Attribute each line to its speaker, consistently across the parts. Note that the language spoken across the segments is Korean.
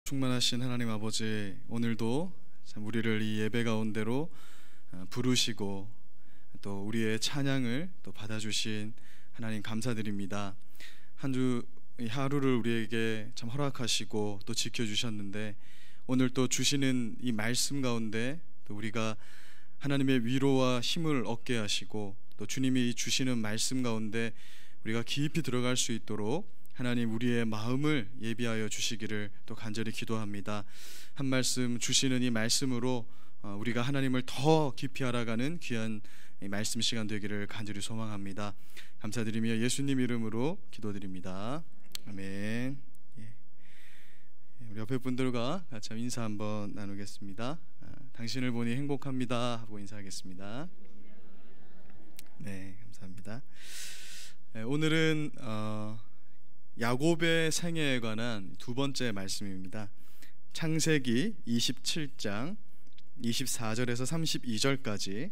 Speaker 1: 충만하신 하나님 아버지, 오늘도 참 우리를 이 예배 가운데로 부르시고 또 우리의 찬양을 또 받아주신 하나님 감사드립니다. 한 주 하루를 우리에게 참 허락하시고 또 지켜주셨는데, 오늘 또 주시는 이 말씀 가운데 또 우리가 하나님의 위로와 힘을 얻게 하시고, 또 주님이 주시는 말씀 가운데 우리가 깊이 들어갈 수 있도록 하나님 우리의 마음을 예비하여 주시기를 또 간절히 기도합니다. 한 말씀 주시는 이 말씀으로 우리가 하나님을 더 깊이 알아가는 귀한 말씀 시간 되기를 간절히 소망합니다. 감사드리며 예수님 이름으로 기도드립니다. 아멘. 우리 옆에 분들과 같이 인사 한번 나누겠습니다. 당신을 보니 행복합니다 하고 인사하겠습니다. 네, 감사합니다. 오늘은 야곱의 생애에 관한 두 번째 말씀입니다. 창세기 27장 24절에서 32절까지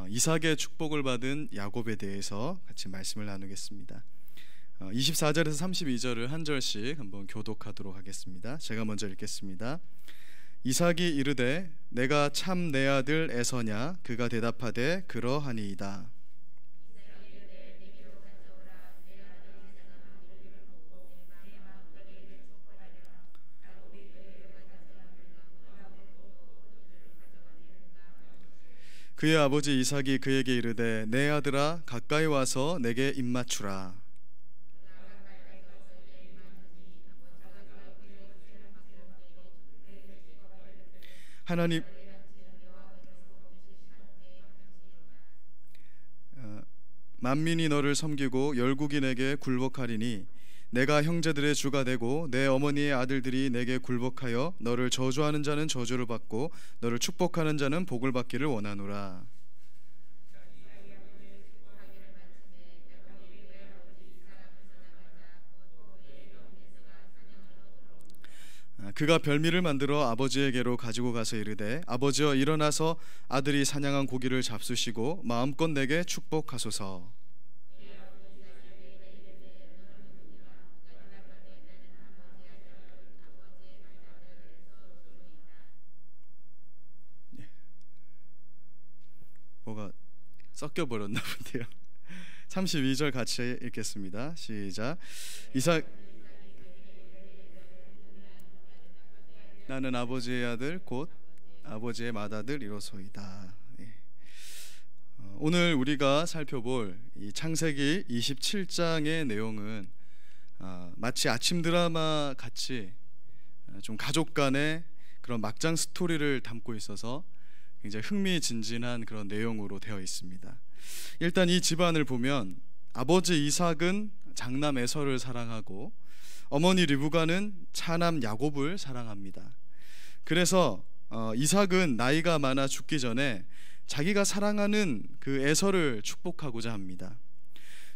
Speaker 1: 이삭의 축복을 받은 야곱에 대해서 같이 말씀을 나누겠습니다. 24절에서 32절을 한 절씩 한번 교독하도록 하겠습니다. 제가 먼저 읽겠습니다. 이삭이 이르되 내가 참 내 아들 에서냐? 그가 대답하되 그러하니이다. 그의 아버지 이삭이 그에게 이르되 내 아들아 가까이 와서 내게 입맞추라. 하나님 만민이 너를 섬기고 열국이 내게 굴복하리니 내가 형제들의 주가 되고 내 어머니의 아들들이 내게 굴복하여 너를 저주하는 자는 저주를 받고 너를 축복하는 자는 복을 받기를 원하노라. 그가 별미를 만들어 아버지에게로 가지고 가서 이르되 아버지여 일어나서 아들이 사냥한 고기를 잡수시고 마음껏 내게 축복하소서. 뭐가 섞여버렸나 본데요. 32절 같이 읽겠습니다. 시작. 이삭 나는 아버지의 아들 곧 아버지의 맏아들 이로소이다. 오늘 우리가 살펴볼 이 창세기 27장의 내용은 마치 아침 드라마 같이 좀 가족 간의 그런 막장 스토리를 담고 있어서 굉장히 흥미진진한 그런 내용으로 되어 있습니다. 일단 이 집안을 보면 아버지 이삭은 장남 에서를 사랑하고 어머니 리브가는 차남 야곱을 사랑합니다. 그래서 이삭은 나이가 많아 죽기 전에 자기가 사랑하는 그 에서를 축복하고자 합니다.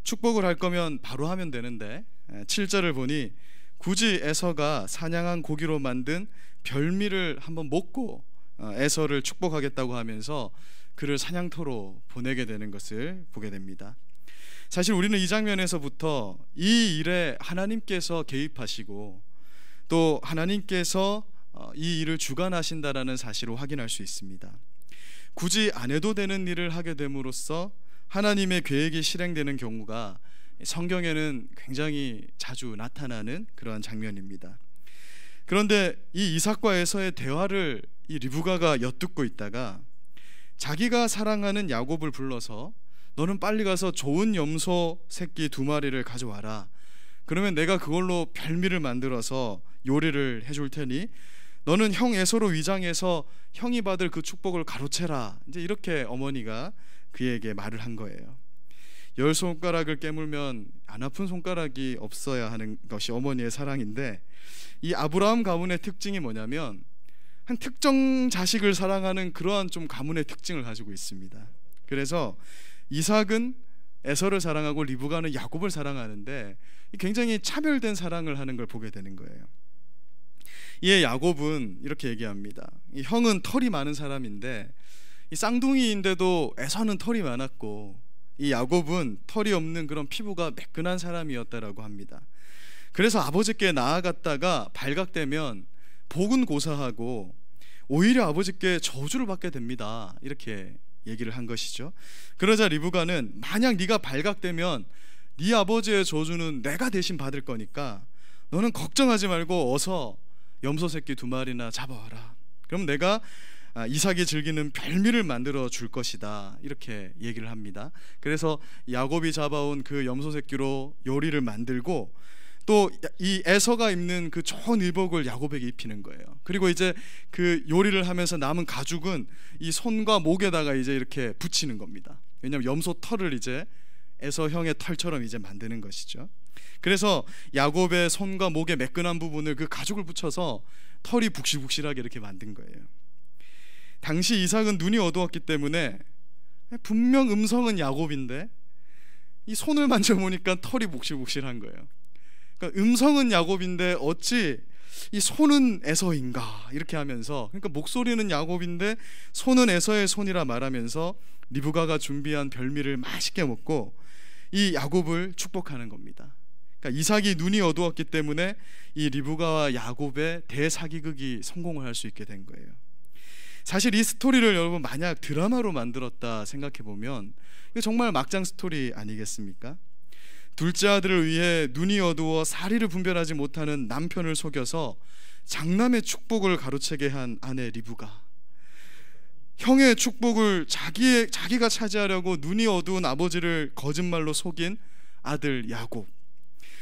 Speaker 1: 축복을 할 거면 바로 하면 되는데 7절을 보니 굳이 에서가 사냥한 고기로 만든 별미를 한번 먹고 에서를 축복하겠다고 하면서 그를 사냥터로 보내게 되는 것을 보게 됩니다. 사실 우리는 이 장면에서부터 이 일에 하나님께서 개입하시고 또 하나님께서 이 일을 주관하신다라는 사실을 확인할 수 있습니다. 굳이 안 해도 되는 일을 하게 됨으로써 하나님의 계획이 실행되는 경우가 성경에는 굉장히 자주 나타나는 그러한 장면입니다. 그런데 이 이삭과 에서의 대화를 이 리브가가 엿듣고 있다가 자기가 사랑하는 야곱을 불러서 너는 빨리 가서 좋은 염소 새끼 2마리를 가져와라. 그러면 내가 그걸로 별미를 만들어서 요리를 해줄 테니 너는 형 에서로 위장해서 형이 받을 그 축복을 가로채라. 이제 이렇게 어머니가 그에게 말을 한 거예요. 10손가락을 깨물면 안 아픈 손가락이 없어야 하는 것이 어머니의 사랑인데, 이 아브라함 가문의 특징이 뭐냐면 한 특정 자식을 사랑하는 그러한 좀 가문의 특징을 가지고 있습니다. 그래서 이삭은 에서를 사랑하고 리브가는 야곱을 사랑하는데 굉장히 차별된 사랑을 하는 걸 보게 되는 거예요. 이에 야곱은 이렇게 얘기합니다. 이 형은 털이 많은 사람인데 이 쌍둥이인데도 에서는 털이 많았고 이 야곱은 털이 없는 그런 피부가 매끈한 사람이었다라고 합니다. 그래서 아버지께 나아갔다가 발각되면 복은 고사하고 오히려 아버지께 저주를 받게 됩니다. 이렇게 얘기를 한 것이죠. 그러자 리브가는 만약 네가 발각되면 네 아버지의 저주는 내가 대신 받을 거니까 너는 걱정하지 말고 어서 염소 새끼 2마리나 잡아와라. 그럼 내가 이삭이 즐기는 별미를 만들어 줄 것이다. 이렇게 얘기를 합니다. 그래서 야곱이 잡아온 그 염소 새끼로 요리를 만들고 또 이 에서가 입는 그 좋은 의복을 야곱에게 입히는 거예요. 그리고 이제 그 요리를 하면서 남은 가죽은 이 손과 목에다가 이제 이렇게 붙이는 겁니다. 왜냐하면 염소 털을 이제 에서 형의 털처럼 이제 만드는 것이죠. 그래서 야곱의 손과 목의 매끈한 부분을 그 가죽을 붙여서 털이 북실북실하게 이렇게 만든 거예요. 당시 이삭은 눈이 어두웠기 때문에 분명 음성은 야곱인데 이 손을 만져보니까 털이 북실북실한 거예요. 그러니까 음성은 야곱인데 어찌 이 손은 에서인가 이렇게 하면서, 그러니까 목소리는 야곱인데 손은 에서의 손이라 말하면서 리브가가 준비한 별미를 맛있게 먹고 이 야곱을 축복하는 겁니다. 그러니까 이삭이 눈이 어두웠기 때문에 이 리브가와 야곱의 대사기극이 성공을 할 수 있게 된 거예요. 사실 이 스토리를 여러분 만약 드라마로 만들었다 생각해 보면 이거 정말 막장 스토리 아니겠습니까? 둘째 아들을 위해 눈이 어두워 사리를 분별하지 못하는 남편을 속여서 장남의 축복을 가로채게 한 아내 리브가, 형의 축복을 자기가 차지하려고 눈이 어두운 아버지를 거짓말로 속인 아들 야곱,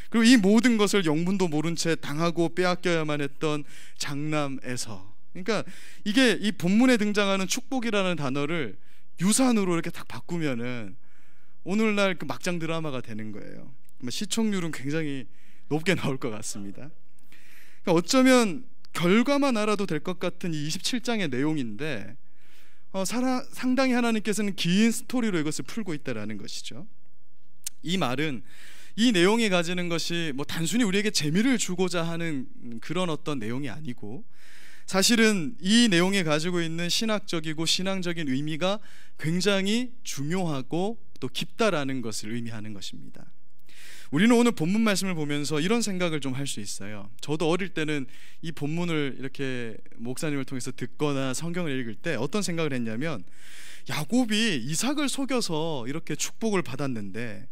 Speaker 1: 그리고 이 모든 것을 영문도 모른 채 당하고 빼앗겨야만 했던 장남 에서. 그러니까 이게 이 본문에 등장하는 축복이라는 단어를 유산으로 이렇게 딱 바꾸면은 오늘날 그 막장 드라마가 되는 거예요. 시청률은 굉장히 높게 나올 것 같습니다. 그러니까 어쩌면 결과만 알아도 될 것 같은 이 27장의 내용인데 상당히 하나님께서는 긴 스토리로 이것을 풀고 있다라는 것이죠. 이 말은 이 내용이 가지는 것이 뭐 단순히 우리에게 재미를 주고자 하는 그런 어떤 내용이 아니고, 사실은 이 내용이 가지고 있는 신학적이고 신앙적인 의미가 굉장히 중요하고 또 깊다라는 것을 의미하는 것입니다. 우리는 오늘 본문 말씀을 보면서 이런 생각을 좀 할 수 있어요. 저도 어릴 때는 이 본문을 이렇게 목사님을 통해서 듣거나 성경을 읽을 때 어떤 생각을 했냐면, 야곱이 이삭을 속여서 이렇게 축복을 받았는데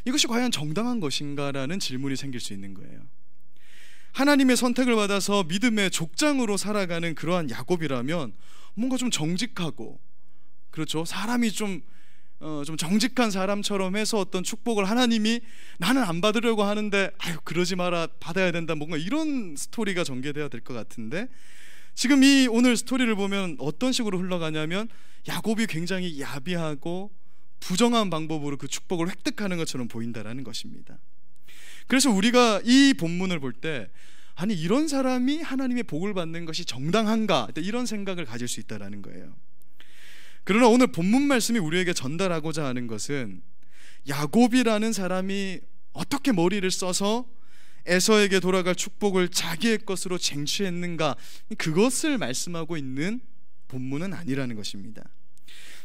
Speaker 1: 이것이 과연 정당한 것인가라는 질문이 생길 수 있는 거예요. 하나님의 선택을 받아서 믿음의 족장으로 살아가는 그러한 야곱이라면 뭔가 좀 정직하고, 그렇죠, 사람이 좀 정직한 사람처럼 해서 어떤 축복을 하나님이 나는 안 받으려고 하는데 아유 그러지 마라 받아야 된다, 뭔가 이런 스토리가 전개되어야 될 것 같은데, 지금 이 오늘 스토리를 보면 어떤 식으로 흘러가냐면 야곱이 굉장히 야비하고 부정한 방법으로 그 축복을 획득하는 것처럼 보인다라는 것입니다. 그래서 우리가 이 본문을 볼 때 아니 이런 사람이 하나님의 복을 받는 것이 정당한가, 이런 생각을 가질 수 있다라는 거예요. 그러나 오늘 본문 말씀이 우리에게 전달하고자 하는 것은 야곱이라는 사람이 어떻게 머리를 써서 에서에게 돌아갈 축복을 자기의 것으로 쟁취했는가, 그것을 말씀하고 있는 본문은 아니라는 것입니다.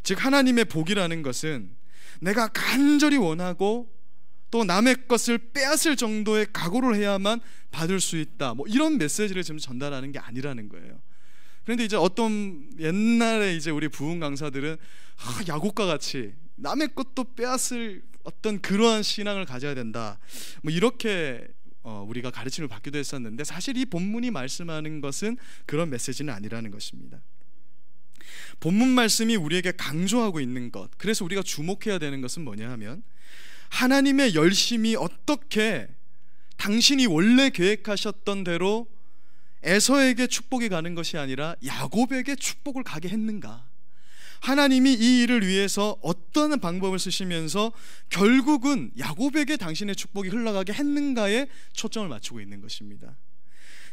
Speaker 1: 즉 하나님의 복이라는 것은 내가 간절히 원하고 또 남의 것을 빼앗을 정도의 각오를 해야만 받을 수 있다, 뭐 이런 메시지를 지금 전달하는 게 아니라는 거예요. 그런데 이제 어떤 옛날에 이제 우리 부흥 강사들은 야곱과 같이 남의 것도 빼앗을 어떤 그러한 신앙을 가져야 된다, 뭐 이렇게 우리가 가르침을 받기도 했었는데, 사실 이 본문이 말씀하는 것은 그런 메시지는 아니라는 것입니다. 본문 말씀이 우리에게 강조하고 있는 것, 그래서 우리가 주목해야 되는 것은 뭐냐 하면 하나님의 열심이 어떻게 당신이 원래 계획하셨던 대로 에서에게 축복이 가는 것이 아니라 야곱에게 축복을 가게 했는가, 하나님이 이 일을 위해서 어떤 방법을 쓰시면서 결국은 야곱에게 당신의 축복이 흘러가게 했는가에 초점을 맞추고 있는 것입니다.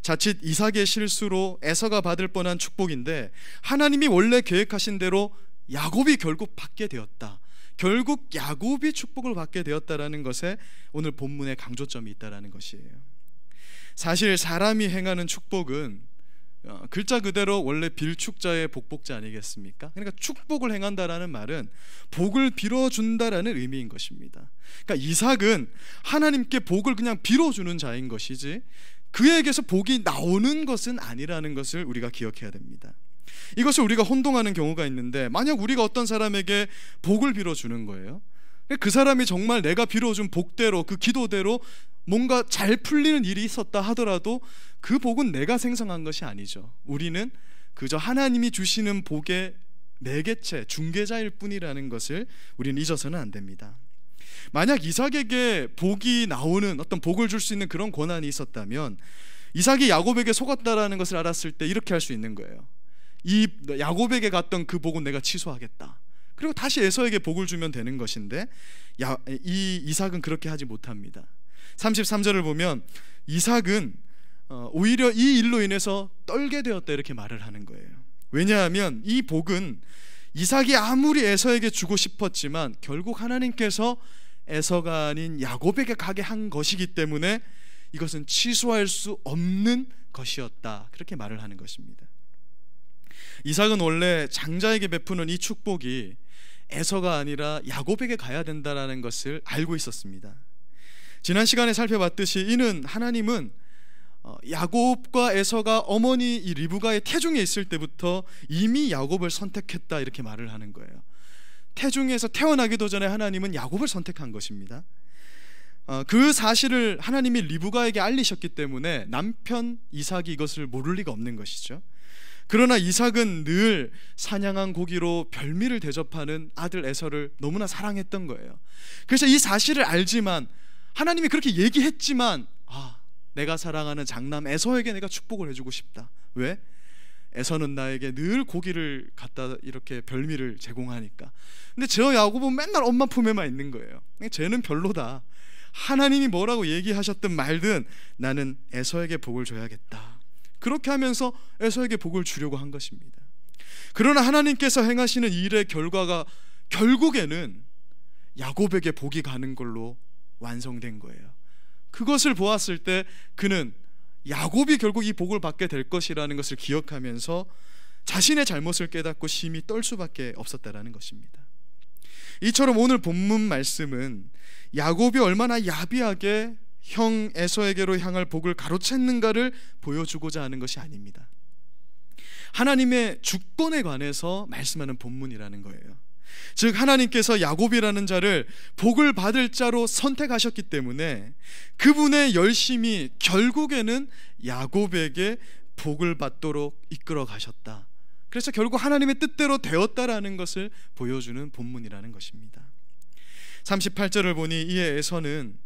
Speaker 1: 자칫 이삭의 실수로 에서가 받을 뻔한 축복인데 하나님이 원래 계획하신 대로 야곱이 결국 받게 되었다, 결국 야곱이 축복을 받게 되었다라는 것에 오늘 본문에 강조점이 있다라는 것이에요. 사실 사람이 행하는 축복은 글자 그대로 원래 빌축자의 복복자 아니겠습니까? 그러니까 축복을 행한다라는 말은 복을 빌어준다라는 의미인 것입니다. 그러니까 이삭은 하나님께 복을 그냥 빌어주는 자인 것이지 그에게서 복이 나오는 것은 아니라는 것을 우리가 기억해야 됩니다. 이것을 우리가 혼동하는 경우가 있는데, 만약 우리가 어떤 사람에게 복을 빌어주는 거예요. 그 사람이 정말 내가 빌어준 복대로, 그 기도대로 뭔가 잘 풀리는 일이 있었다 하더라도 그 복은 내가 생성한 것이 아니죠. 우리는 그저 하나님이 주시는 복의 매개체, 중개자일 뿐이라는 것을 우리는 잊어서는 안 됩니다. 만약 이삭에게 복이 나오는, 어떤 복을 줄 수 있는 그런 권한이 있었다면 이삭이 야곱에게 속았다라는 것을 알았을 때 이렇게 할 수 있는 거예요. 이 야곱에게 갔던 그 복은 내가 취소하겠다. 그리고 다시 에서에게 복을 주면 되는 것인데 이 이삭은 그렇게 하지 못합니다. 33절을 보면 이삭은 오히려 이 일로 인해서 떨게 되었다 이렇게 말을 하는 거예요. 왜냐하면 이 복은 이삭이 아무리 에서에게 주고 싶었지만 결국 하나님께서 에서가 아닌 야곱에게 가게 한 것이기 때문에 이것은 취소할 수 없는 것이었다, 그렇게 말을 하는 것입니다. 이삭은 원래 장자에게 베푸는 이 축복이 에서가 아니라 야곱에게 가야 된다는 것을 알고 있었습니다. 지난 시간에 살펴봤듯이 하나님은 야곱과 에서가 어머니 이 리브가의 태중에 있을 때부터 이미 야곱을 선택했다 이렇게 말을 하는 거예요. 태중에서 태어나기도 전에 하나님은 야곱을 선택한 것입니다. 그 사실을 하나님이 리브가에게 알리셨기 때문에 남편 이삭이 이것을 모를 리가 없는 것이죠. 그러나 이삭은 늘 사냥한 고기로 별미를 대접하는 아들 에서를 너무나 사랑했던 거예요. 그래서 이 사실을 알지만, 하나님이 그렇게 얘기했지만, 내가 사랑하는 장남 에서에게 내가 축복을 해주고 싶다. 왜? 에서는 나에게 늘 고기를 갖다 이렇게 별미를 제공하니까. 근데 저 야곱은 맨날 엄마 품에만 있는 거예요. 쟤는 별로다. 하나님이 뭐라고 얘기하셨든 말든 나는 에서에게 복을 줘야겠다. 그렇게 하면서 에서에게 복을 주려고 한 것입니다. 그러나 하나님께서 행하시는 일의 결과가 결국에는 야곱에게 복이 가는 걸로 완성된 거예요. 그것을 보았을 때 그는 야곱이 결국 이 복을 받게 될 것이라는 것을 기억하면서 자신의 잘못을 깨닫고 심히 떨 수밖에 없었다라는 것입니다. 이처럼 오늘 본문 말씀은 야곱이 얼마나 야비하게 형 에서에게로 향할 복을 가로챘는가를 보여주고자 하는 것이 아닙니다. 하나님의 주권에 관해서 말씀하는 본문이라는 거예요. 즉 하나님께서 야곱이라는 자를 복을 받을 자로 선택하셨기 때문에 그분의 열심이 결국에는 야곱에게 복을 받도록 이끌어 가셨다. 그래서 결국 하나님의 뜻대로 되었다라는 것을 보여주는 본문이라는 것입니다. 38절을 보니 이에 에서는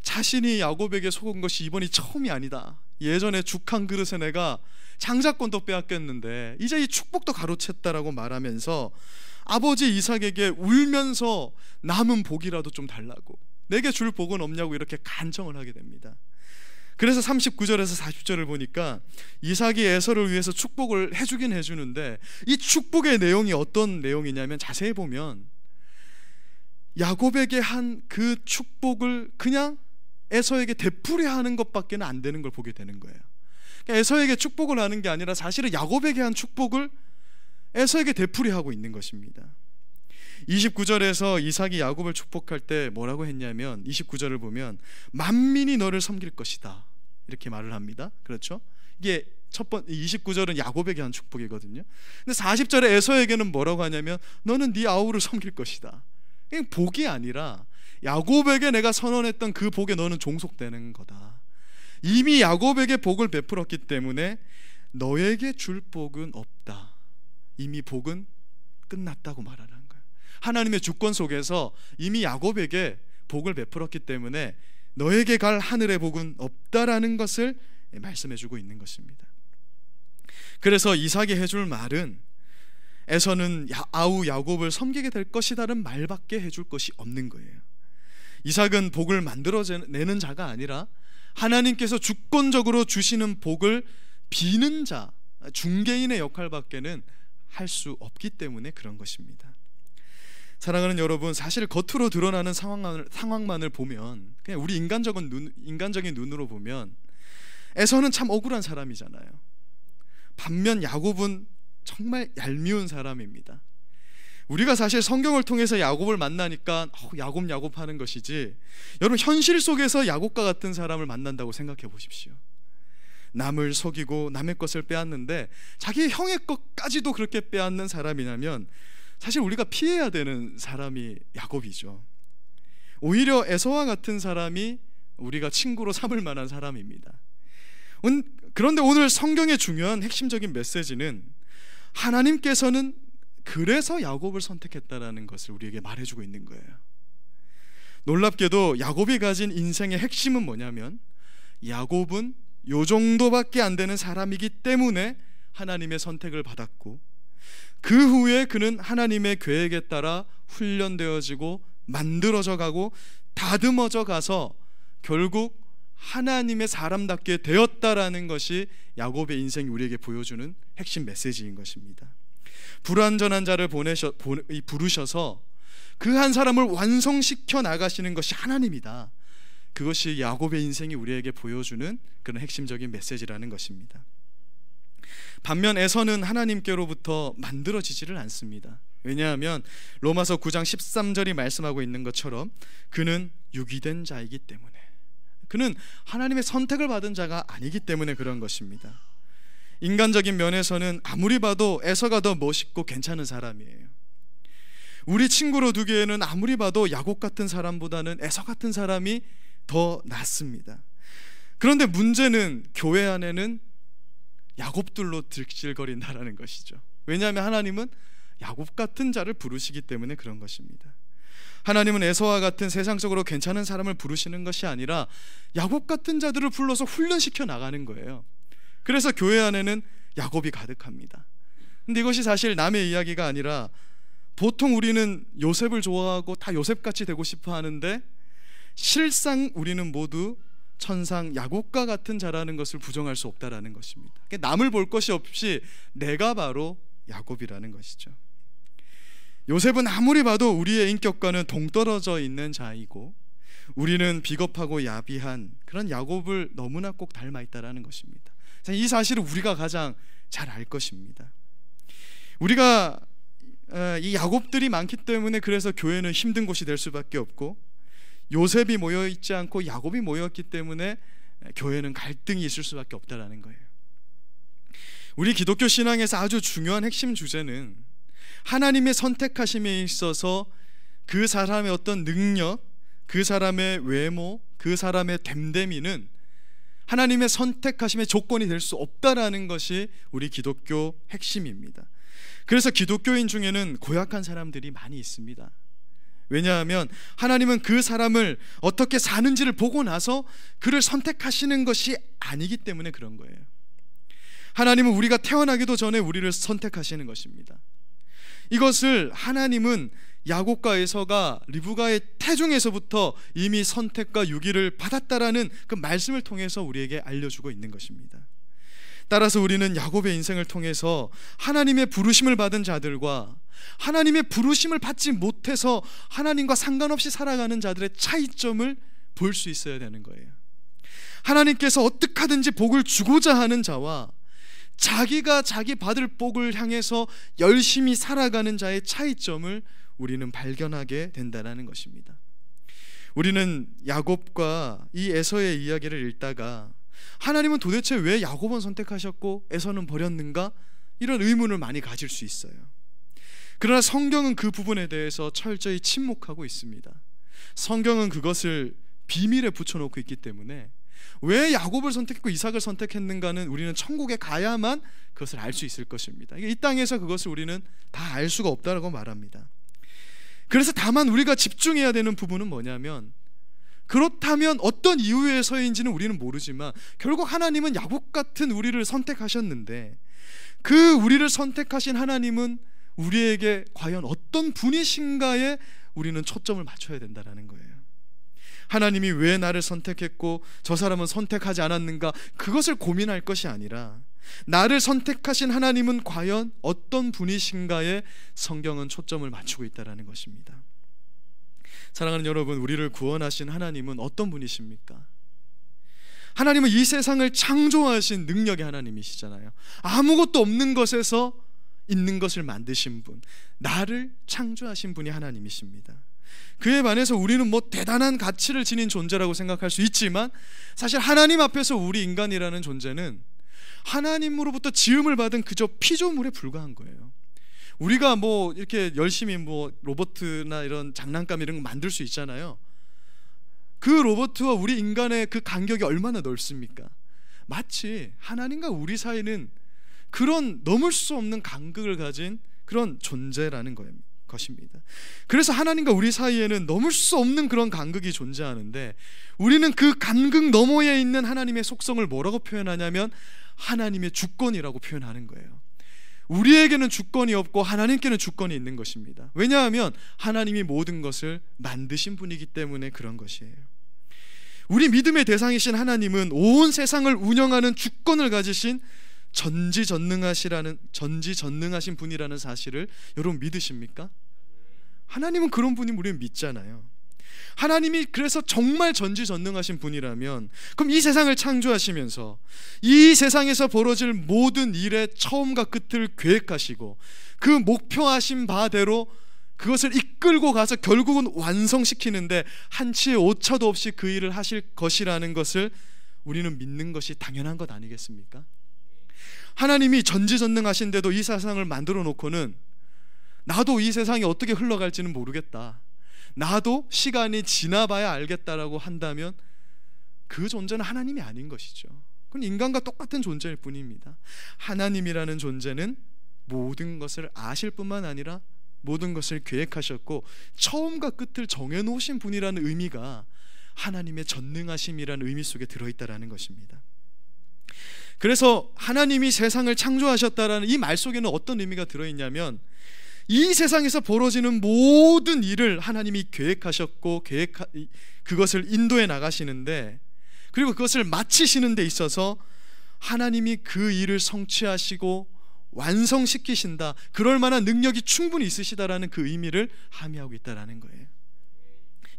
Speaker 1: 자신이 야곱에게 속은 것이 이번이 처음이 아니다. 예전에 죽 한 그릇에 내가 장자권도 빼앗겼는데 이제 이 축복도 가로챘다라고 말하면서 아버지 이삭에게 울면서 남은 복이라도 좀 달라고, 내게 줄 복은 없냐고 이렇게 간청을 하게 됩니다. 그래서 39절에서 40절을 보니까 이삭이 에서를 위해서 축복을 해주긴 해주는데 이 축복의 내용이 어떤 내용이냐면, 자세히 보면 야곱에게 한 그 축복을 그냥 에서에게 되풀이하는 것밖에 안 되는 걸 보게 되는 거예요. 그러니까 에서에게 축복을 하는 게 아니라 사실은 야곱에게 한 축복을 에서에게 되풀이하고 있는 것입니다. 29절에서 이삭이 야곱을 축복할 때 뭐라고 했냐면, 29절을 보면 만민이 너를 섬길 것이다 이렇게 말을 합니다. 그렇죠? 이게 29절은 야곱에게 한 축복이거든요. 근데 40절에 에서에게는 뭐라고 하냐면 너는 네 아우를 섬길 것이다. 복이 아니라 야곱에게 내가 선언했던 그 복에 너는 종속되는 거다. 이미 야곱에게 복을 베풀었기 때문에 너에게 줄 복은 없다. 이미 복은 끝났다고 말하는 거예요. 하나님의 주권 속에서 이미 야곱에게 복을 베풀었기 때문에 너에게 갈 하늘의 복은 없다라는 것을 말씀해주고 있는 것입니다. 그래서 이삭이 해줄 말은 에서는 아우 야곱을 섬기게 될 것이다라는 말밖에 해줄 것이 없는 거예요. 이삭은 복을 만들어내는 자가 아니라 하나님께서 주권적으로 주시는 복을 비는 자, 중개인의 역할밖에는 할 수 없기 때문에 그런 것입니다. 사랑하는 여러분, 사실 겉으로 드러나는 상황만을 보면, 그냥 우리 인간적인 눈으로 보면 에서는 참 억울한 사람이잖아요. 반면 야곱은 정말 얄미운 사람입니다. 우리가 사실 성경을 통해서 야곱을 만나니까 야곱 하는 것이지, 여러분 현실 속에서 야곱과 같은 사람을 만난다고 생각해 보십시오. 남을 속이고 남의 것을 빼앗는데 자기 형의 것까지도 그렇게 빼앗는 사람이라면 사실 우리가 피해야 되는 사람이 야곱이죠. 오히려 에서와 같은 사람이 우리가 친구로 삼을 만한 사람입니다. 그런데 오늘 성경의 중요한 핵심적인 메시지는 하나님께서는 그래서 야곱을 선택했다라는 것을 우리에게 말해주고 있는 거예요. 놀랍게도 야곱이 가진 인생의 핵심은 뭐냐면 야곱은 요 정도밖에 안 되는 사람이기 때문에 하나님의 선택을 받았고 그 후에 그는 하나님의 계획에 따라 훈련되어지고 만들어져 가고 다듬어져 가서 결국 하나님의 사람답게 되었다라는 것이 야곱의 인생이 우리에게 보여주는 핵심 메시지인 것입니다. 불완전한 자를 부르셔서 그 한 사람을 완성시켜 나가시는 것이 하나님이다. 그것이 야곱의 인생이 우리에게 보여주는 그런 핵심적인 메시지라는 것입니다. 반면 에서는 하나님께로부터 만들어지지를 않습니다. 왜냐하면 로마서 9장 13절이 말씀하고 있는 것처럼 그는 유기된 자이기 때문에, 그는 하나님의 선택을 받은 자가 아니기 때문에 그런 것입니다. 인간적인 면에서는 아무리 봐도 에서가 더 멋있고 괜찮은 사람이에요. 우리 친구로 두기에는 아무리 봐도 야곱 같은 사람보다는 에서 같은 사람이 더 낫습니다. 그런데 문제는 교회 안에는 야곱들로 들실거린다라는 것이죠. 왜냐하면 하나님은 야곱 같은 자를 부르시기 때문에 그런 것입니다. 하나님은 에서와 같은 세상적으로 괜찮은 사람을 부르시는 것이 아니라 야곱 같은 자들을 불러서 훈련시켜 나가는 거예요. 그래서 교회 안에는 야곱이 가득합니다. 근데 이것이 사실 남의 이야기가 아니라 보통 우리는 요셉을 좋아하고 다 요셉같이 되고 싶어 하는데 실상 우리는 모두 천상 야곱과 같은 자라는 것을 부정할 수 없다라는 것입니다. 남을 볼 것이 없이 내가 바로 야곱이라는 것이죠. 요셉은 아무리 봐도 우리의 인격과는 동떨어져 있는 자이고 우리는 비겁하고 야비한 그런 야곱을 너무나 꼭 닮아 있다라는 것입니다. 이 사실을 우리가 가장 잘 알 것입니다. 우리가 이 야곱들이 많기 때문에 그래서 교회는 힘든 곳이 될 수밖에 없고 요셉이 모여있지 않고 야곱이 모였기 때문에 교회는 갈등이 있을 수밖에 없다라는 거예요. 우리 기독교 신앙에서 아주 중요한 핵심 주제는 하나님의 선택하심에 있어서 그 사람의 어떤 능력, 그 사람의 외모, 그 사람의 됨됨이는 하나님의 선택하심의 조건이 될 수 없다라는 것이 우리 기독교 핵심입니다. 그래서 기독교인 중에는 고약한 사람들이 많이 있습니다. 왜냐하면 하나님은 그 사람을 어떻게 사는지를 보고 나서 그를 선택하시는 것이 아니기 때문에 그런 거예요. 하나님은 우리가 태어나기도 전에 우리를 선택하시는 것입니다. 이것을 하나님은 야곱과 에서가 리브가의 태중에서부터 이미 선택과 유기를 받았다라는 그 말씀을 통해서 우리에게 알려주고 있는 것입니다. 따라서 우리는 야곱의 인생을 통해서 하나님의 부르심을 받은 자들과 하나님의 부르심을 받지 못해서 하나님과 상관없이 살아가는 자들의 차이점을 볼 수 있어야 되는 거예요. 하나님께서 어떻게 하든지 복을 주고자 하는 자와 자기가 자기 받을 복을 향해서 열심히 살아가는 자의 차이점을 우리는 발견하게 된다는 것입니다. 우리는 야곱과 이 에서의 이야기를 읽다가 하나님은 도대체 왜 야곱은 선택하셨고 에서는 버렸는가? 이런 의문을 많이 가질 수 있어요. 그러나 성경은 그 부분에 대해서 철저히 침묵하고 있습니다. 성경은 그것을 비밀에 붙여놓고 있기 때문에 왜 야곱을 선택했고 이삭을 선택했는가는 우리는 천국에 가야만 그것을 알 수 있을 것입니다. 이 땅에서 그것을 우리는 다 알 수가 없다고 말합니다. 그래서 다만 우리가 집중해야 되는 부분은 뭐냐면, 그렇다면 어떤 이유에서인지는 우리는 모르지만 결국 하나님은 야곱 같은 우리를 선택하셨는데 그 우리를 선택하신 하나님은 우리에게 과연 어떤 분이신가에 우리는 초점을 맞춰야 된다는 거예요. 하나님이 왜 나를 선택했고 저 사람은 선택하지 않았는가, 그것을 고민할 것이 아니라 나를 선택하신 하나님은 과연 어떤 분이신가에 성경은 초점을 맞추고 있다는 것입니다. 사랑하는 여러분, 우리를 구원하신 하나님은 어떤 분이십니까? 하나님은 이 세상을 창조하신 능력의 하나님이시잖아요. 아무것도 없는 것에서 있는 것을 만드신 분, 나를 창조하신 분이 하나님이십니다. 그에 반해서 우리는 뭐 대단한 가치를 지닌 존재라고 생각할 수 있지만 사실 하나님 앞에서 우리 인간이라는 존재는 하나님으로부터 지음을 받은 그저 피조물에 불과한 거예요. 우리가 뭐 이렇게 열심히 뭐 로봇이나 이런 장난감 이런 거 만들 수 있잖아요. 그 로봇과 우리 인간의 그 간격이 얼마나 넓습니까? 마치 하나님과 우리 사이는 그런 넘을 수 없는 간극을 가진 그런 존재라는 것입니다. 그래서 하나님과 우리 사이에는 넘을 수 없는 그런 간극이 존재하는데 우리는 그 간극 너머에 있는 하나님의 속성을 뭐라고 표현하냐면 하나님의 주권이라고 표현하는 거예요. 우리에게는 주권이 없고 하나님께는 주권이 있는 것입니다. 왜냐하면 하나님이 모든 것을 만드신 분이기 때문에 그런 것이에요. 우리 믿음의 대상이신 하나님은 온 세상을 운영하는 주권을 가지신 전지전능하신 분이라는 사실을 여러분 믿으십니까? 하나님은 그런 분이 우리는 믿잖아요. 하나님이 그래서 정말 전지전능하신 분이라면 그럼 이 세상을 창조하시면서 이 세상에서 벌어질 모든 일의 처음과 끝을 계획하시고 그 목표하신 바대로 그것을 이끌고 가서 결국은 완성시키는데 한치의 오차도 없이 그 일을 하실 것이라는 것을 우리는 믿는 것이 당연한 것 아니겠습니까? 하나님이 전지전능하신데도 이 세상을 만들어 놓고는 나도 이 세상이 어떻게 흘러갈지는 모르겠다, 나도 시간이 지나봐야 알겠다라고 한다면 그 존재는 하나님이 아닌 것이죠. 그건 인간과 똑같은 존재일 뿐입니다. 하나님이라는 존재는 모든 것을 아실 뿐만 아니라 모든 것을 계획하셨고 처음과 끝을 정해놓으신 분이라는 의미가 하나님의 전능하심이라는 의미 속에 들어있다는 것입니다. 그래서 하나님이 세상을 창조하셨다라는 이 말 속에는 어떤 의미가 들어있냐면 이 세상에서 벌어지는 모든 일을 하나님이 계획하셨고 그것을 인도해 나가시는데 그리고 그것을 마치시는 데 있어서 하나님이 그 일을 성취하시고 완성시키신다, 그럴 만한 능력이 충분히 있으시다라는 그 의미를 함의하고 있다라는 거예요.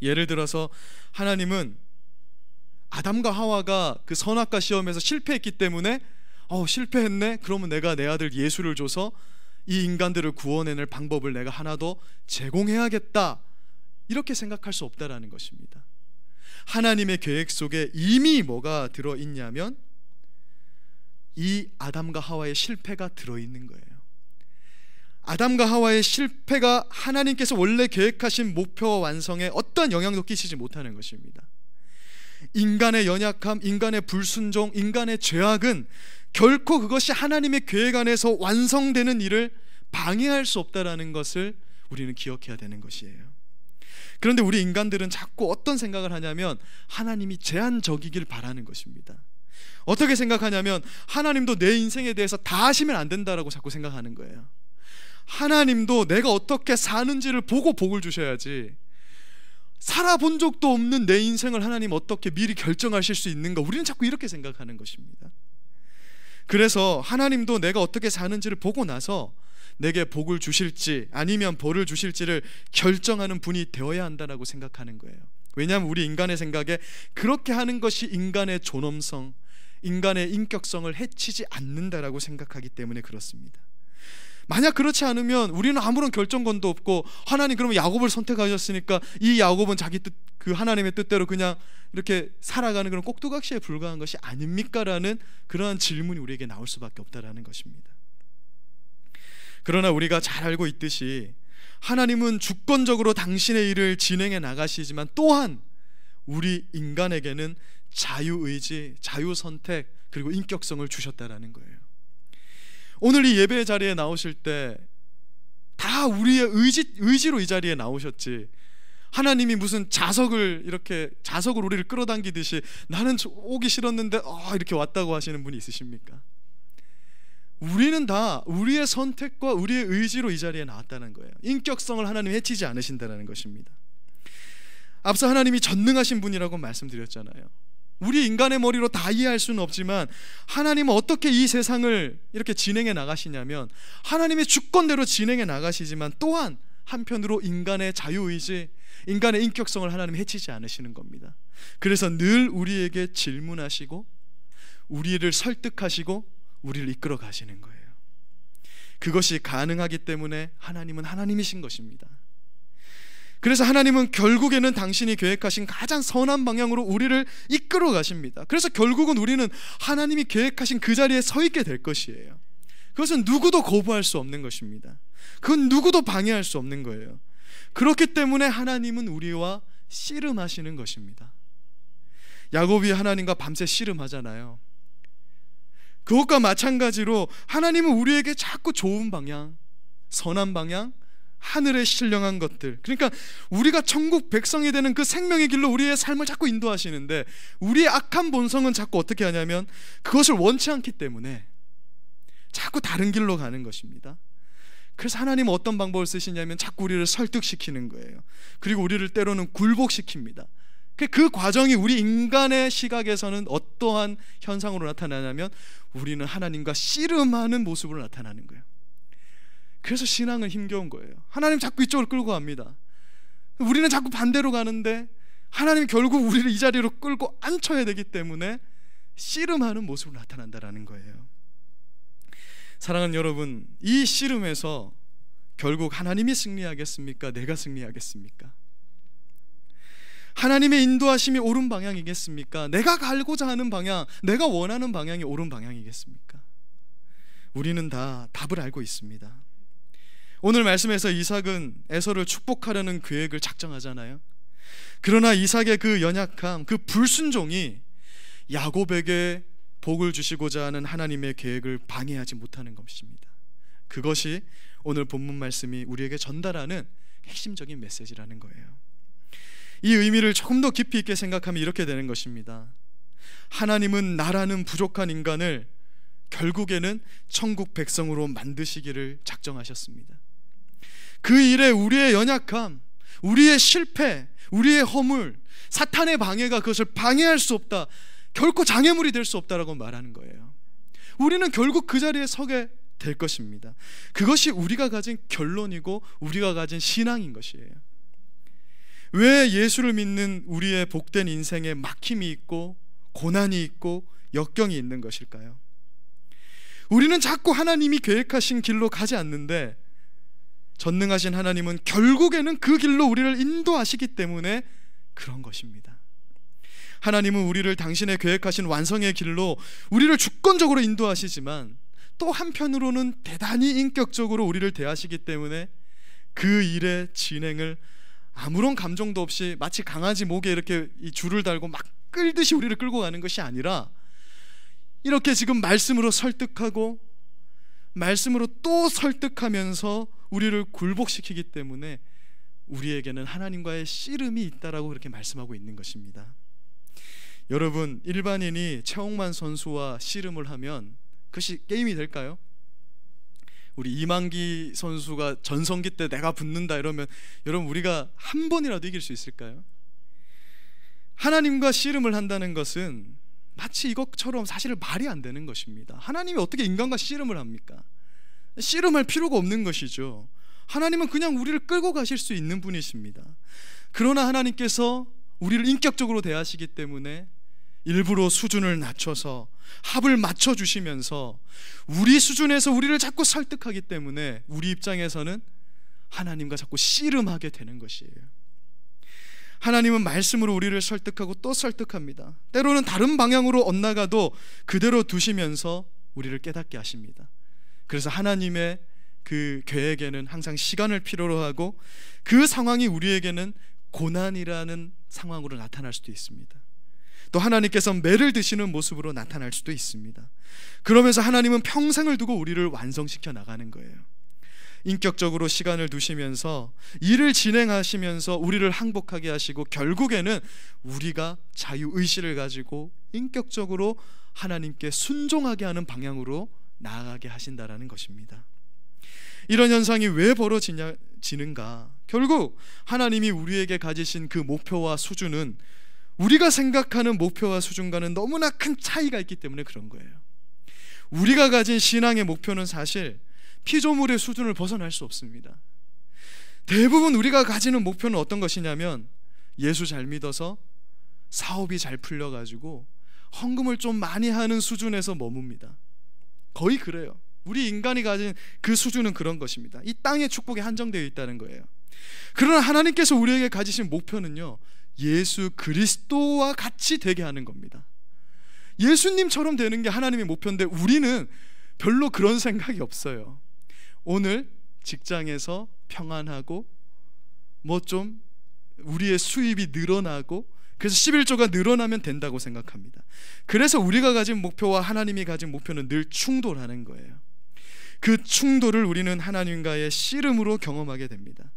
Speaker 1: 예를 들어서 하나님은 아담과 하와가 그 선악과 시험에서 실패했기 때문에 실패했네? 그러면 내가 내 아들 예수를 줘서 이 인간들을 구원해낼 방법을 내가 하나 더 제공해야겠다, 이렇게 생각할 수 없다라는 것입니다. 하나님의 계획 속에 이미 뭐가 들어있냐면 이 아담과 하와의 실패가 들어있는 거예요. 아담과 하와의 실패가 하나님께서 원래 계획하신 목표와 완성에 어떠한 영향도 끼치지 못하는 것입니다. 인간의 연약함, 인간의 불순종, 인간의 죄악은 결코 그것이 하나님의 계획 안에서 완성되는 일을 방해할 수 없다는 것을 우리는 기억해야 되는 것이에요. 그런데 우리 인간들은 자꾸 어떤 생각을 하냐면 하나님이 제한적이길 바라는 것입니다. 어떻게 생각하냐면 하나님도 내 인생에 대해서 다 하시면 안 된다라고 자꾸 생각하는 거예요. 하나님도 내가 어떻게 사는지를 보고 복을 주셔야지, 살아본 적도 없는 내 인생을 하나님 어떻게 미리 결정하실 수 있는가, 우리는 자꾸 이렇게 생각하는 것입니다. 그래서 하나님도 내가 어떻게 사는지를 보고 나서 내게 복을 주실지 아니면 벌을 주실지를 결정하는 분이 되어야 한다고 생각하는 거예요. 왜냐하면 우리 인간의 생각에 그렇게 하는 것이 인간의 존엄성, 인간의 인격성을 해치지 않는다라고 생각하기 때문에 그렇습니다. 만약 그렇지 않으면 우리는 아무런 결정권도 없고 하나님 그러면 야곱을 선택하셨으니까 이 야곱은 자기 뜻, 그 하나님의 뜻대로 그냥 이렇게 살아가는 그런 꼭두각시에 불과한 것이 아닙니까? 라는 그러한 질문이 우리에게 나올 수밖에 없다라는 것입니다. 그러나 우리가 잘 알고 있듯이 하나님은 주권적으로 당신의 일을 진행해 나가시지만 또한 우리 인간에게는 자유의지, 자유선택 그리고 인격성을 주셨다라는 거예요. 오늘 이 예배 자리에 나오실 때 다 우리의 의지로 이 자리에 나오셨지, 하나님이 무슨 자석을 우리를 끌어당기듯이 나는 오기 싫었는데 이렇게 왔다고 하시는 분이 있으십니까? 우리는 다 우리의 선택과 우리의 의지로 이 자리에 나왔다는 거예요. 인격성을 하나님이 해치지 않으신다는 것입니다. 앞서 하나님이 전능하신 분이라고 말씀드렸잖아요. 우리 인간의 머리로 다 이해할 수는 없지만 하나님은 어떻게 이 세상을 이렇게 진행해 나가시냐면 하나님의 주권대로 진행해 나가시지만 또한 한편으로 인간의 자유의지, 인간의 인격성을 하나님이 해치지 않으시는 겁니다. 그래서 늘 우리에게 질문하시고 우리를 설득하시고 우리를 이끌어 가시는 거예요. 그것이 가능하기 때문에 하나님은 하나님이신 것입니다. 그래서 하나님은 결국에는 당신이 계획하신 가장 선한 방향으로 우리를 이끌어 가십니다. 그래서 결국은 우리는 하나님이 계획하신 그 자리에 서 있게 될 것이에요. 그것은 누구도 거부할 수 없는 것입니다. 그건 누구도 방해할 수 없는 거예요. 그렇기 때문에 하나님은 우리와 씨름하시는 것입니다. 야곱이 하나님과 밤새 씨름하잖아요. 그것과 마찬가지로 하나님은 우리에게 자꾸 좋은 방향, 선한 방향, 하늘의 신령한 것들, 그러니까 우리가 천국 백성이 되는 그 생명의 길로 우리의 삶을 자꾸 인도하시는데, 우리의 악한 본성은 자꾸 어떻게 하냐면 그것을 원치 않기 때문에 자꾸 다른 길로 가는 것입니다. 그래서 하나님은 어떤 방법을 쓰시냐면 자꾸 우리를 설득시키는 거예요. 그리고 우리를 때로는 굴복시킵니다. 그 과정이 우리 인간의 시각에서는 어떠한 현상으로 나타나냐면 우리는 하나님과 씨름하는 모습으로 나타나는 거예요. 그래서 신앙은 힘겨운 거예요. 하나님 자꾸 이쪽으로 끌고 갑니다. 우리는 자꾸 반대로 가는데 하나님이 결국 우리를 이 자리로 끌고 앉혀야 되기 때문에 씨름하는 모습으로 나타난다는 거예요. 사랑하는 여러분, 이 씨름에서 결국 하나님이 승리하겠습니까? 내가 승리하겠습니까? 하나님의 인도하심이 옳은 방향이겠습니까? 내가 가고자 하는 방향, 내가 원하는 방향이 옳은 방향이겠습니까? 우리는 다 답을 알고 있습니다. 오늘 말씀에서 이삭은 에서를 축복하려는 계획을 작정하잖아요. 그러나 이삭의 그 연약함, 그 불순종이 야곱에게 복을 주시고자 하는 하나님의 계획을 방해하지 못하는 것입니다. 그것이 오늘 본문 말씀이 우리에게 전달하는 핵심적인 메시지라는 거예요. 이 의미를 조금 더 깊이 있게 생각하면 이렇게 되는 것입니다. 하나님은 나라는 부족한 인간을 결국에는 천국 백성으로 만드시기를 작정하셨습니다. 그 일에 우리의 연약함, 우리의 실패, 우리의 허물, 사탄의 방해가 그것을 방해할 수 없다, 결코 장애물이 될 수 없다라고 말하는 거예요. 우리는 결국 그 자리에 서게 될 것입니다. 그것이 우리가 가진 결론이고 우리가 가진 신앙인 것이에요. 왜 예수를 믿는 우리의 복된 인생에 막힘이 있고 고난이 있고 역경이 있는 것일까요? 우리는 자꾸 하나님이 계획하신 길로 가지 않는데 전능하신 하나님은 결국에는 그 길로 우리를 인도하시기 때문에 그런 것입니다. 하나님은 우리를 당신의 계획하신 완성의 길로 우리를 주권적으로 인도하시지만 또 한편으로는 대단히 인격적으로 우리를 대하시기 때문에 그 일의 진행을 아무런 감정도 없이 마치 강아지 목에 이렇게 이 줄을 달고 막 끌듯이 우리를 끌고 가는 것이 아니라 이렇게 지금 말씀으로 설득하고 말씀으로 또 설득하면서 우리를 굴복시키기 때문에 우리에게는 하나님과의 씨름이 있다라고 그렇게 말씀하고 있는 것입니다. 여러분, 일반인이 최홍만 선수와 씨름을 하면 그것이 게임이 될까요? 우리 이만기 선수가 전성기 때 내가 붙는다 이러면 여러분 우리가 한 번이라도 이길 수 있을까요? 하나님과 씨름을 한다는 것은 마치 이것처럼 사실 말이 안 되는 것입니다. 하나님이 어떻게 인간과 씨름을 합니까? 씨름할 필요가 없는 것이죠. 하나님은 그냥 우리를 끌고 가실 수 있는 분이십니다. 그러나 하나님께서 우리를 인격적으로 대하시기 때문에 일부러 수준을 낮춰서 합을 맞춰주시면서 우리 수준에서 우리를 자꾸 설득하기 때문에 우리 입장에서는 하나님과 자꾸 씨름하게 되는 것이에요. 하나님은 말씀으로 우리를 설득하고 또 설득합니다. 때로는 다른 방향으로 엇나가도 그대로 두시면서 우리를 깨닫게 하십니다. 그래서 하나님의 그 계획에는 항상 시간을 필요로 하고 그 상황이 우리에게는 고난이라는 상황으로 나타날 수도 있습니다. 또 하나님께서 매를 드시는 모습으로 나타날 수도 있습니다. 그러면서 하나님은 평생을 두고 우리를 완성시켜 나가는 거예요. 인격적으로 시간을 두시면서 일을 진행하시면서 우리를 항복하게 하시고 결국에는 우리가 자유의지를 가지고 인격적으로 하나님께 순종하게 하는 방향으로 나아가게 하신다라는 것입니다. 이런 현상이 왜 벌어지는가? 결국 하나님이 우리에게 가지신 그 목표와 수준은 우리가 생각하는 목표와 수준과는 너무나 큰 차이가 있기 때문에 그런 거예요. 우리가 가진 신앙의 목표는 사실 피조물의 수준을 벗어날 수 없습니다. 대부분 우리가 가지는 목표는 어떤 것이냐면 예수 잘 믿어서 사업이 잘 풀려가지고 헌금을 좀 많이 하는 수준에서 머뭅니다. 거의 그래요. 우리 인간이 가진 그 수준은 그런 것입니다. 이 땅의 축복에 한정되어 있다는 거예요. 그러나 하나님께서 우리에게 가지신 목표는요, 예수 그리스도와 같이 되게 하는 겁니다. 예수님처럼 되는 게 하나님의 목표인데 우리는 별로 그런 생각이 없어요. 오늘 직장에서 평안하고 뭐 좀 우리의 수입이 늘어나고 그래서 11조가 늘어나면 된다고 생각합니다. 그래서 우리가 가진 목표와 하나님이 가진 목표는 늘 충돌하는 거예요. 그 충돌을 우리는 하나님과의 씨름으로 경험하게 됩니다.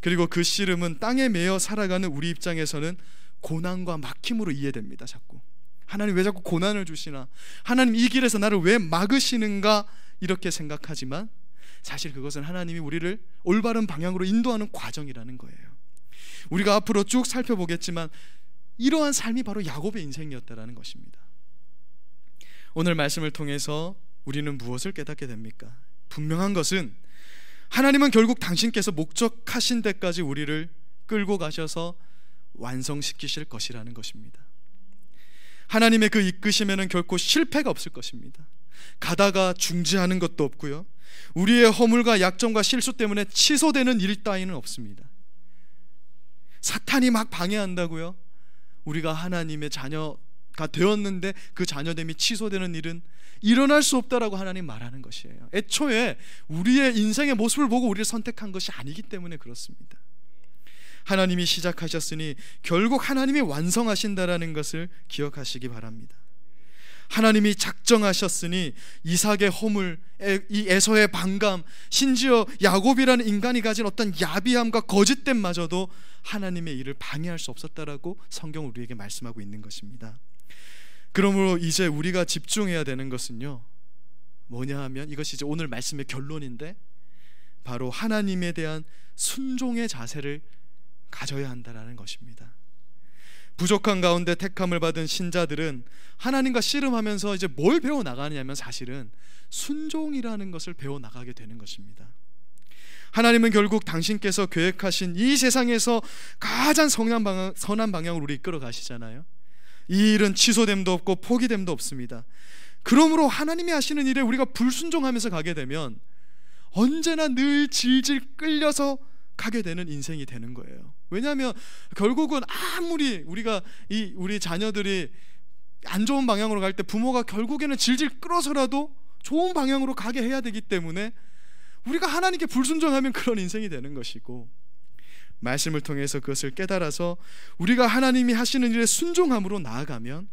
Speaker 1: 그리고 그 씨름은 땅에 매여 살아가는 우리 입장에서는 고난과 막힘으로 이해됩니다. 자꾸 하나님 왜 자꾸 고난을 주시나, 하나님 이 길에서 나를 왜 막으시는가, 이렇게 생각하지만 사실 그것은 하나님이 우리를 올바른 방향으로 인도하는 과정이라는 거예요. 우리가 앞으로 쭉 살펴보겠지만 이러한 삶이 바로 야곱의 인생이었다라는 것입니다. 오늘 말씀을 통해서 우리는 무엇을 깨닫게 됩니까? 분명한 것은 하나님은 결국 당신께서 목적하신 데까지 우리를 끌고 가셔서 완성시키실 것이라는 것입니다. 하나님의 그 이끄심에는 결코 실패가 없을 것입니다. 가다가 중지하는 것도 없고요, 우리의 허물과 약점과 실수 때문에 취소되는 일 따위는 없습니다. 사탄이 막 방해한다고요? 우리가 하나님의 자녀가 되었는데 그 자녀됨이 취소되는 일은 일어날 수 없다라고 하나님 말하는 것이에요. 애초에 우리의 인생의 모습을 보고 우리를 선택한 것이 아니기 때문에 그렇습니다. 하나님이 시작하셨으니 결국 하나님이 완성하신다라는 것을 기억하시기 바랍니다. 하나님이 작정하셨으니 이삭의 허물, 이 에서의 반감, 심지어 야곱이라는 인간이 가진 어떤 야비함과 거짓됨마저도 하나님의 일을 방해할 수 없었다라고 성경은 우리에게 말씀하고 있는 것입니다. 그러므로 이제 우리가 집중해야 되는 것은요, 뭐냐 하면 이것이 이제 오늘 말씀의 결론인데 바로 하나님에 대한 순종의 자세를 가져야 한다라는 것입니다. 부족한 가운데 택함을 받은 신자들은 하나님과 씨름하면서 이제 뭘 배워 나가느냐면 사실은 순종이라는 것을 배워 나가게 되는 것입니다. 하나님은 결국 당신께서 계획하신 이 세상에서 가장 선한 방향으로 우리 이끌어 가시잖아요. 이 일은 취소됨도 없고 포기됨도 없습니다. 그러므로 하나님이 하시는 일에 우리가 불순종하면서 가게 되면 언제나 늘 질질 끌려서 가게 되는 인생이 되는 거예요. 왜냐하면 결국은 아무리 우리 자녀들이 안 좋은 방향으로 갈 때 부모가 결국에는 질질 끌어서라도 좋은 방향으로 가게 해야 되기 때문에 우리가 하나님께 불순종하면 그런 인생이 되는 것이고, 말씀을 통해서 그것을 깨달아서 우리가 하나님이 하시는 일에 순종함으로 나아가면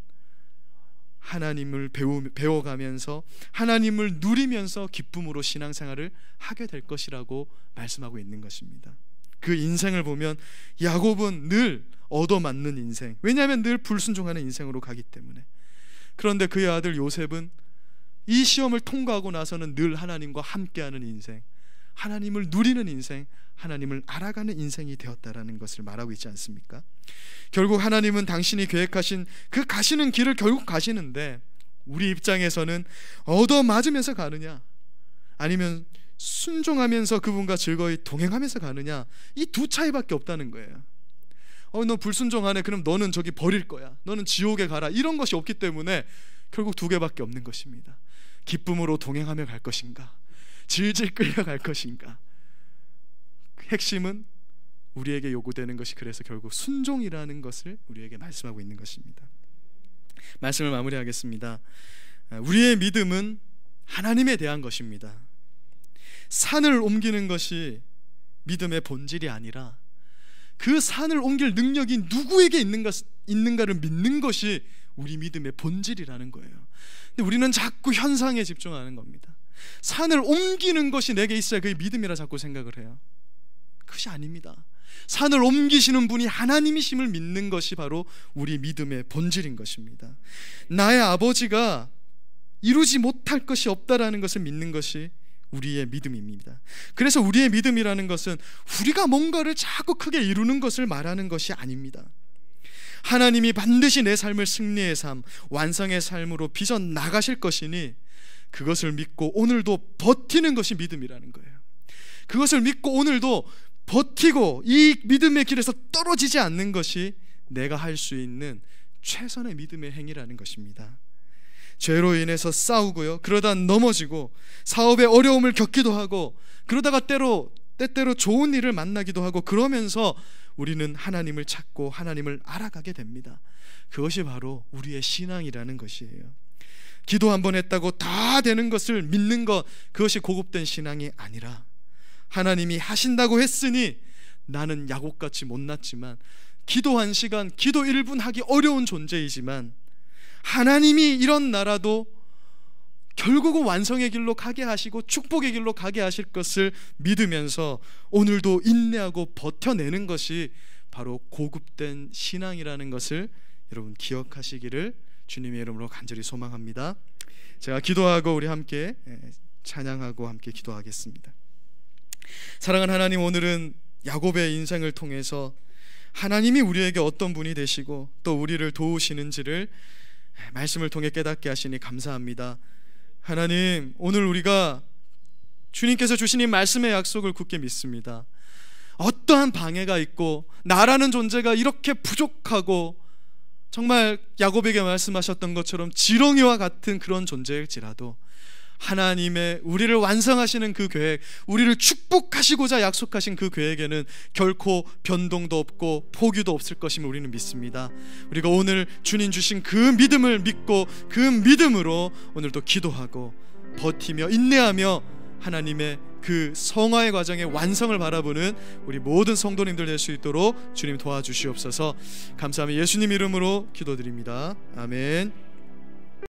Speaker 1: 하나님을 배워가면서 하나님을 누리면서 기쁨으로 신앙생활을 하게 될 것이라고 말씀하고 있는 것입니다. 그 인생을 보면 야곱은 늘 얻어맞는 인생, 왜냐하면 늘 불순종하는 인생으로 가기 때문에. 그런데 그의 아들 요셉은 이 시험을 통과하고 나서는 늘 하나님과 함께하는 인생, 하나님을 누리는 인생, 하나님을 알아가는 인생이 되었다라는 것을 말하고 있지 않습니까? 결국 하나님은 당신이 계획하신 그 가시는 길을 결국 가시는데 우리 입장에서는 얻어맞으면서 가느냐 아니면 순종하면서 그분과 즐거이 동행하면서 가느냐, 이 두 차이밖에 없다는 거예요. 너 불순종하네, 그럼 너는 저기 버릴 거야, 너는 지옥에 가라, 이런 것이 없기 때문에 결국 두 개밖에 없는 것입니다. 기쁨으로 동행하며 갈 것인가, 질질 끌려갈 것인가. 핵심은 우리에게 요구되는 것이 그래서 결국 순종이라는 것을 우리에게 말씀하고 있는 것입니다. 말씀을 마무리하겠습니다. 우리의 믿음은 하나님에 대한 것입니다. 산을 옮기는 것이 믿음의 본질이 아니라 그 산을 옮길 능력이 누구에게 있는가를 믿는 것이 우리 믿음의 본질이라는 거예요. 근데 우리는 자꾸 현상에 집중하는 겁니다. 산을 옮기는 것이 내게 있어야 그게 믿음이라 자꾸 생각을 해요. 그것이 아닙니다. 산을 옮기시는 분이 하나님이심을 믿는 것이 바로 우리 믿음의 본질인 것입니다. 나의 아버지가 이루지 못할 것이 없다라는 것을 믿는 것이 우리의 믿음입니다. 그래서 우리의 믿음이라는 것은 우리가 뭔가를 자꾸 크게 이루는 것을 말하는 것이 아닙니다. 하나님이 반드시 내 삶을 승리의 삶, 완성의 삶으로 빚어 나가실 것이니 그것을 믿고 오늘도 버티는 것이 믿음이라는 거예요. 그것을 믿고 오늘도 버티고 이 믿음의 길에서 떨어지지 않는 것이 내가 할 수 있는 최선의 믿음의 행위라는 것입니다. 죄로 인해서 싸우고요, 그러다 넘어지고 사업에 어려움을 겪기도 하고, 그러다가 때로 때때로 좋은 일을 만나기도 하고 그러면서 우리는 하나님을 찾고 하나님을 알아가게 됩니다. 그것이 바로 우리의 신앙이라는 것이에요. 기도 한 번 했다고 다 되는 것을 믿는 것, 그것이 고급된 신앙이 아니라 하나님이 하신다고 했으니 나는 야곱같이 못났지만 기도 1시간, 기도 1분 하기 어려운 존재이지만 하나님이 이런 나라도 결국은 완성의 길로 가게 하시고 축복의 길로 가게 하실 것을 믿으면서 오늘도 인내하고 버텨내는 것이 바로 고급된 신앙이라는 것을 여러분 기억하시기를 주님의 이름으로 간절히 소망합니다. 제가 기도하고 우리 함께 찬양하고 함께 기도하겠습니다. 사랑하는 하나님, 오늘은 야곱의 인생을 통해서 하나님이 우리에게 어떤 분이 되시고 또 우리를 도우시는지를 말씀을 통해 깨닫게 하시니 감사합니다. 하나님, 오늘 우리가 주님께서 주신 이 말씀의 약속을 굳게 믿습니다. 어떠한 방해가 있고 나라는 존재가 이렇게 부족하고 정말 야곱에게 말씀하셨던 것처럼 지렁이와 같은 그런 존재일지라도 하나님의 우리를 완성하시는 그 계획, 우리를 축복하시고자 약속하신 그 계획에는 결코 변동도 없고 포기도 없을 것임을 우리는 믿습니다. 우리가 오늘 주님 주신 그 믿음을 믿고 그 믿음으로 오늘도 기도하고 버티며 인내하며 하나님의 그 성화의 과정의 완성을 바라보는 우리 모든 성도님들 될 수 있도록 주님 도와주시옵소서. 감사하며 예수님 이름으로 기도드립니다. 아멘.